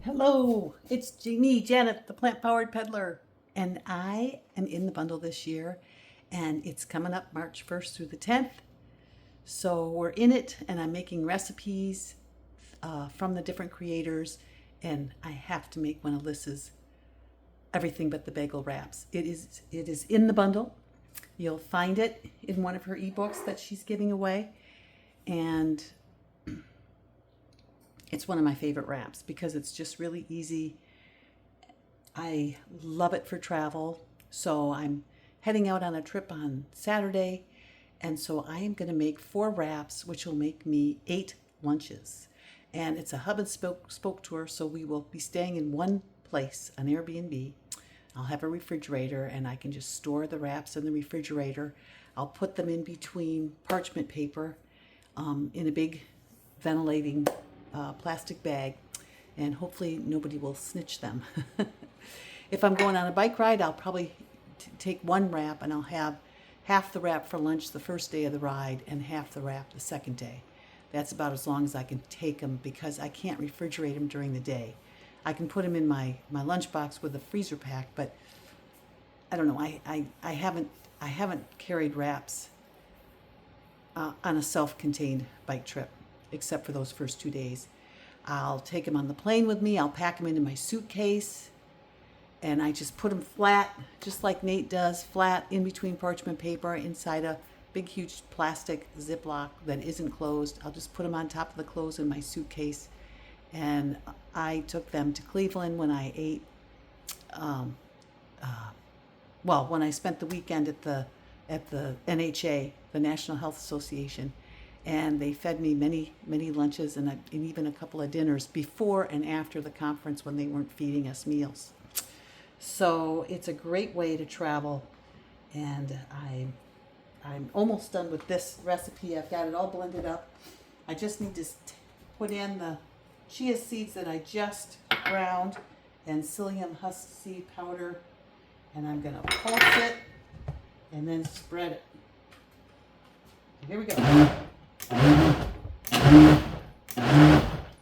Hello, it's me, Janet, the plant powered peddler, and I am in the bundle this year, and it's coming up March 1st through the 10th. So we're in it, and I'm making recipes from the different creators, and I have to make one of Lissa's everything but the bagel wraps. It is in the bundle. You'll find it in one of her ebooks that she's giving away, and it's one of my favorite wraps because it's just really easy. I love it for travel. So I'm heading out on a trip on Saturday. And so I am going to make 4 wraps, which will make me 8 lunches. And it's a hub and spoke tour. So we will be staying in one place, an Airbnb. I'll have a refrigerator and I can just store the wraps in the refrigerator. I'll put them in between parchment paper in a big ventilating plastic bag, and hopefully nobody will snitch them. If I'm going on a bike ride, I'll probably take 1 wrap and I'll have half the wrap for lunch the first day of the ride and half the wrap the second day. That's about as long as I can take them because I can't refrigerate them during the day. I can put them in my lunchbox with a freezer pack, but I don't know. I haven't carried wraps on a self-contained bike trip, except for those first 2 days. I'll take them on the plane with me. I'll pack them into my suitcase, and I just put them flat, just like Nate does, flat in between parchment paper inside a big, huge plastic Ziploc that isn't closed. I'll just put them on top of the clothes in my suitcase. And I took them to Cleveland when I ate, when I spent the weekend at the NHA, the National Health Association, and they fed me many, many lunches and even a couple of dinners before and after the conference when they weren't feeding us meals. So it's a great way to travel, and I'm almost done with this recipe. I've got it all blended up. I just need to put in the chia seeds that I just ground and psyllium husk seed powder, and I'm going to pulse it and then spread it. Here we go.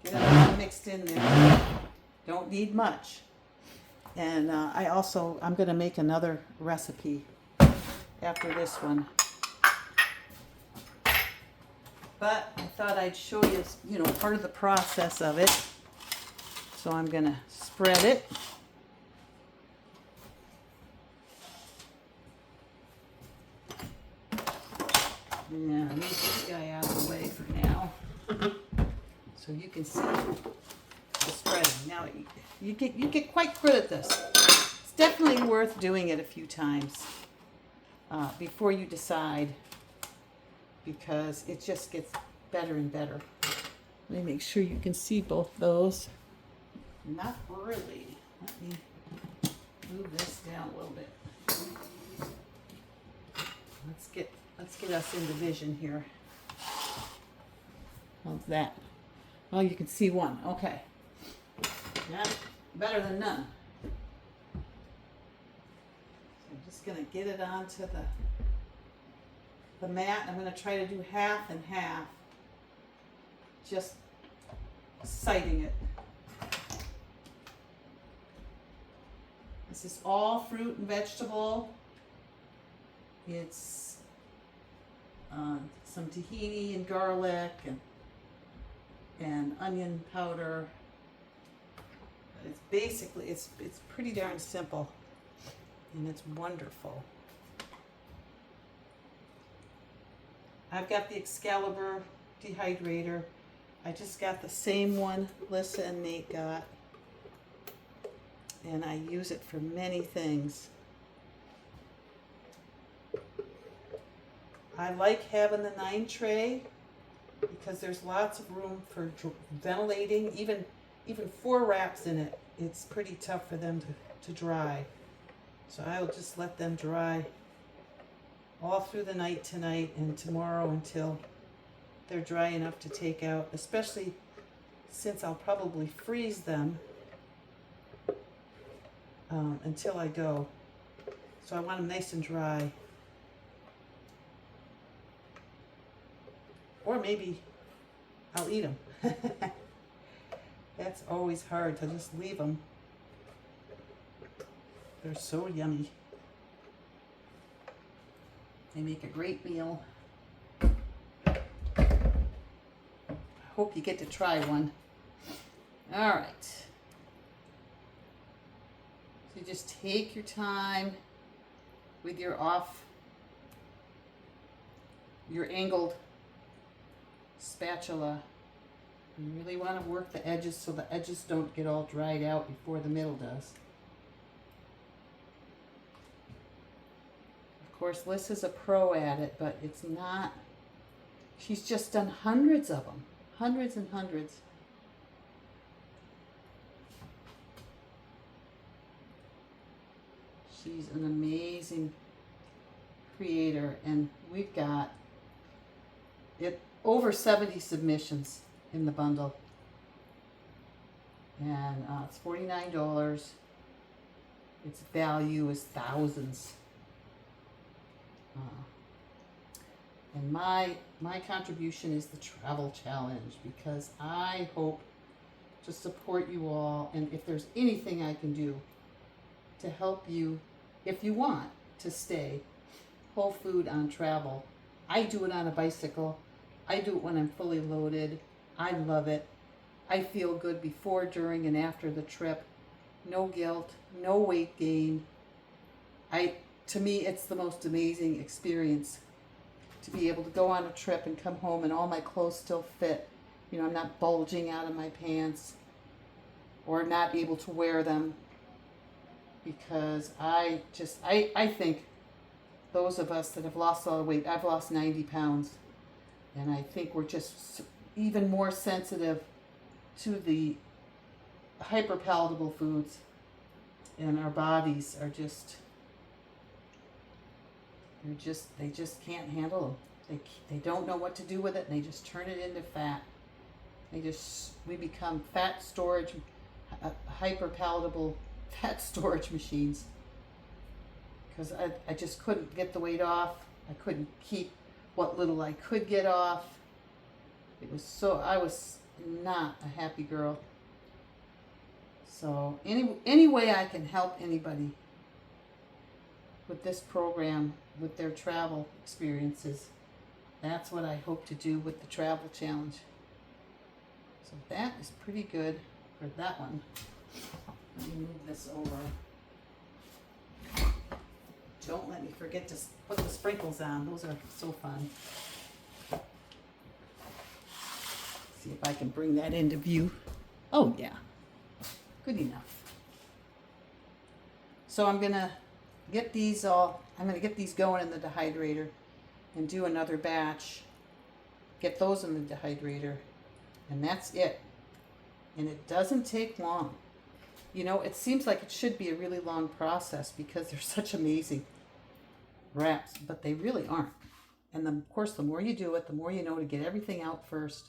Get it all mixed in there. Don't need much. And I'm going to make another recipe after this one. But I thought I'd show you, part of the process of it. So I'm going to spread it. Yeah, move this guy out of the way for now. So you can see the spreading. Now you get quite good at this. It's definitely worth doing it a few times before you decide, because it just gets better and better. Let me make sure you can see both those. Not really. Let me move this down a little bit. Let's get us into vision here. How's that? Well, you can see one. Okay. Yeah, better than none. So I'm just going to get it onto the mat. I'm going to try to do half and half. Just sighting it. This is all fruit and vegetable. It's some tahini and garlic and onion powder. But it's basically, it's pretty darn simple, and it's wonderful. I've got the Excalibur dehydrator. I just got the same one Lissa and Nate got, and I use it for many things. I like having the 9 tray because there's lots of room for ventilating. Even 4 wraps in it, it's pretty tough for them to dry. So I'll just let them dry all through the night tonight and tomorrow until they're dry enough to take out, especially since I'll probably freeze them until I go. So I want them nice and dry. Or maybe I'll eat them. That's always hard to just leave them. They're so yummy. They make a great meal. I hope you get to try one. All right. So just take your time with your angled spatula. You really want to work the edges so the edges don't get all dried out before the middle does. Of course, Lissa's a pro at it, but it's not. She's just done hundreds of them. Hundreds and hundreds. She's an amazing creator, and we've got over 70 submissions in the bundle, and it's $49. Its value is thousands. And my contribution is the travel challenge, because I hope to support you all, and if there's anything I can do to help you, if you want to stay whole food on travel. I do it on a bicycle. I do it when I'm fully loaded. I love it. I feel good before, during, and after the trip. No guilt, no weight gain. To me, it's the most amazing experience to be able to go on a trip and come home and all my clothes still fit. You know, I'm not bulging out of my pants or not able to wear them, because I think those of us that have lost a lot of weight, I've lost 90 pounds, and I think we're just even more sensitive to the hyperpalatable foods, and our bodies are they just can't handle them. They don't know what to do with it, and they just turn it into fat. We become fat storage, hyperpalatable fat storage machines. Because I just couldn't get the weight off. I couldn't keep what little I could get off. I was not a happy girl. So any way I can help anybody with this program, with their travel experiences, that's what I hope to do with the travel challenge. So that is pretty good for that one. Let me move this over. Don't let me forget to put the sprinkles on. Those are so fun. See if I can bring that into view. Oh yeah, good enough. So I'm gonna get these going in the dehydrator and do another batch. Get those in the dehydrator, and that's it. And it doesn't take long. You know, it seems like it should be a really long process because they're such amazing wraps, but they really aren't. And of course, the more you do it, the more you know to get everything out first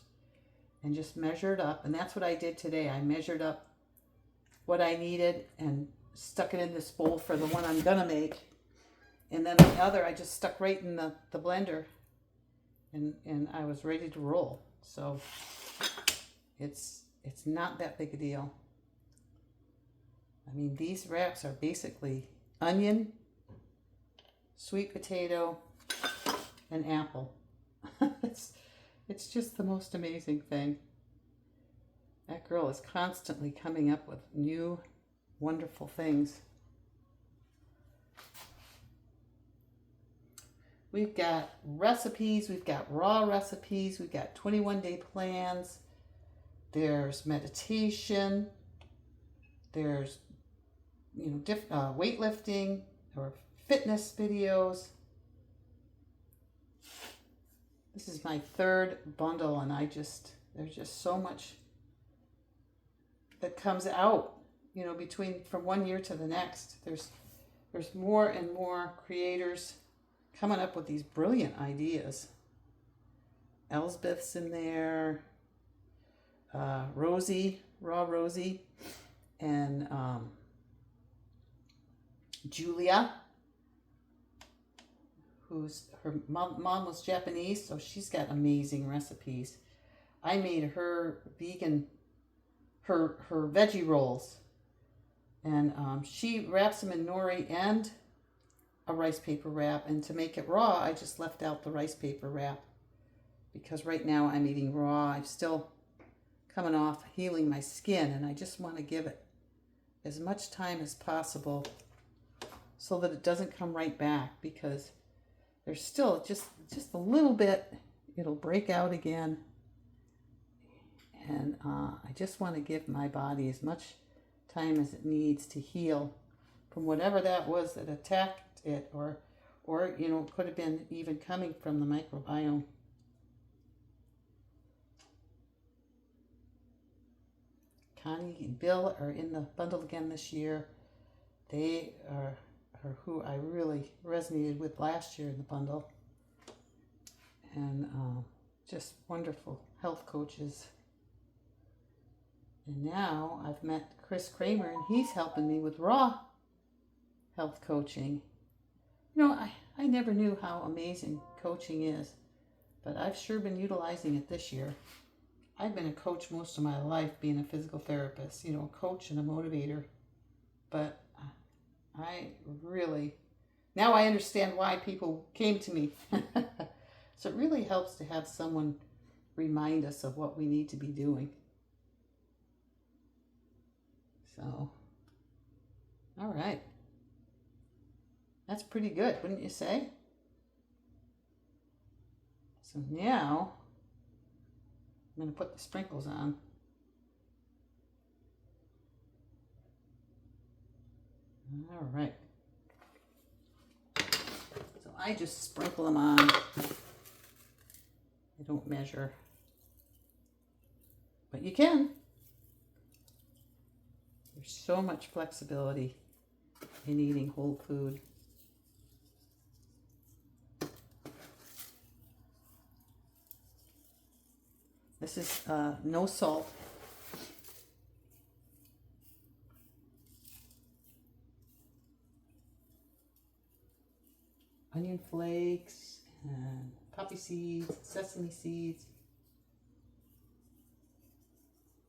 and just measure it up. And that's what I did today. I measured up what I needed and stuck it in this bowl for the one I'm gonna make. And then the other, I just stuck right in the blender, and I was ready to roll. So it's not that big a deal. I mean, these wraps are basically onion, sweet potato, and apple. It's just the most amazing thing. That girl is constantly coming up with new, wonderful things. We've got recipes, we've got raw recipes, we've got 21-day plans, there's meditation, there's weightlifting or fitness videos. This is my third bundle, and there's just so much that comes out, from one year to the next. There's more and more creators coming up with these brilliant ideas. Elsbeth's in there, Rosie, and Julia, her mom was Japanese, so she's got amazing recipes. I made her her veggie rolls. And she wraps them in nori and a rice paper wrap. And to make it raw, I just left out the rice paper wrap. Because right now I'm eating raw. I'm still coming off healing my skin. And I just want to give it as much time as possible so that it doesn't come right back. Because there's still just a little bit. It'll break out again. And I just want to give my body as much time as it needs to heal from whatever that was that attacked it, or you know, could have been even coming from the microbiome. Connie and Bill are in the bundle again this year. They are who I really resonated with last year in the bundle. And just wonderful health coaches. And now I've met Chris Kramer, and he's helping me with raw health coaching. You know, I never knew how amazing coaching is, but I've sure been utilizing it this year. I've been a coach most of my life, being a physical therapist, you know, a coach and a motivator. But I really, now I understand why people came to me. So it really helps to have someone remind us of what we need to be doing. So, all right. That's pretty good, wouldn't you say? So now, I'm going to put the sprinkles on. All right. So I just sprinkle them on. I don't measure. But you can. There's so much flexibility in eating whole food. This is no salt. Onion flakes and poppy seeds, sesame seeds.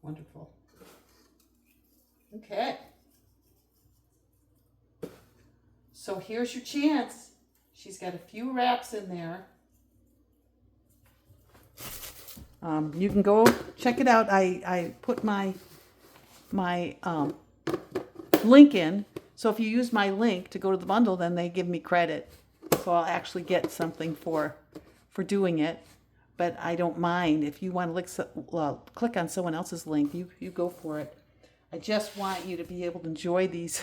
Wonderful. Okay. So here's your chance. She's got a few wraps in there. You can go check it out. I put my link in. So if you use my link to go to the bundle, then they give me credit. So I'll actually get something for doing it. But I don't mind. If you want to click on someone else's link, you go for it. I just want you to be able to enjoy these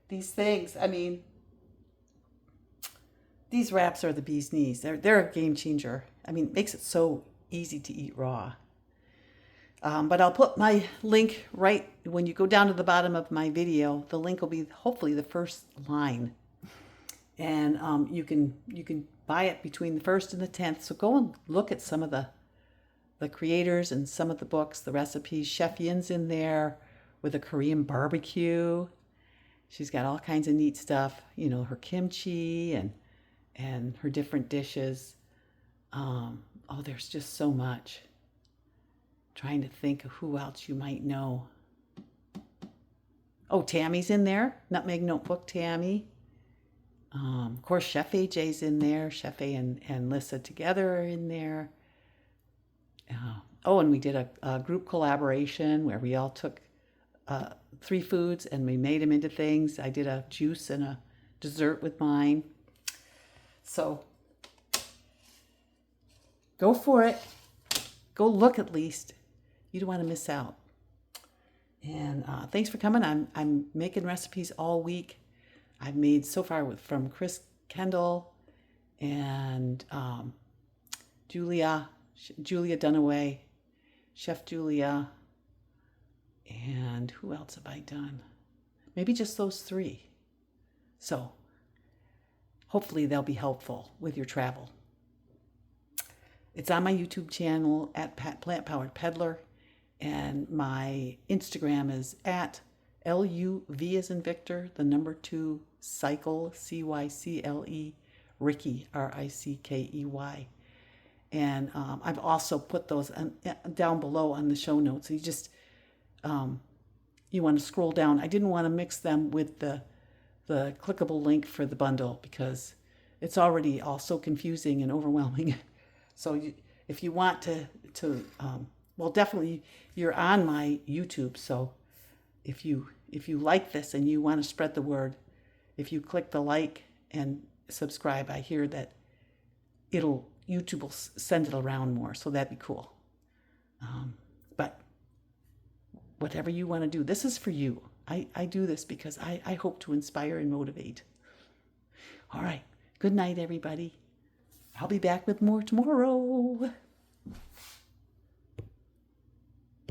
things. I mean, these wraps are the bee's knees. They're a game changer. I mean, it makes it so easy to eat raw. But I'll put my link right when you go down to the bottom of my video. The link will be hopefully the first line, and you can buy it between the 1st and the 10th. So go and look at some of the creators and some of the books, the recipes. Chef Yin's in there with a Korean barbecue. She's got all kinds of neat stuff. You know, her kimchi and her different dishes. Oh, there's just so much. Trying to think of who else you might know. Oh, Tammy's in there. Nutmeg Notebook Tammy. Of course, Chef AJ's in there. Chef A and Lissa together are in there. Oh, and we did a group collaboration where we all took 3 foods and we made them into things. I did a juice and a dessert with mine. So go for it. Go look at least. You don't want to miss out. And thanks for coming. I'm making recipes all week. I've made so far from Chris Kendall and Julia Dunaway, Chef Julia, and who else have I done? Maybe just those 3. So hopefully they'll be helpful with your travel. It's on my YouTube channel at Plant Powered Peddler, and my Instagram is at LUV as in Victor, the number 2 cycle, CYCLE, Ricky, RICKEY. And I've also put those down below on the show notes. So you just you want to scroll down. I didn't want to mix them with the clickable link for the bundle because it's already all so confusing and overwhelming. So if you want well, definitely you're on my YouTube. So if you like this and you want to spread the word, if you click the like and subscribe, I hear that YouTube will send it around more. So that'd be cool. But whatever you want to do, this is for you. I do this because I hope to inspire and motivate. All right. Good night, everybody. I'll be back with more tomorrow.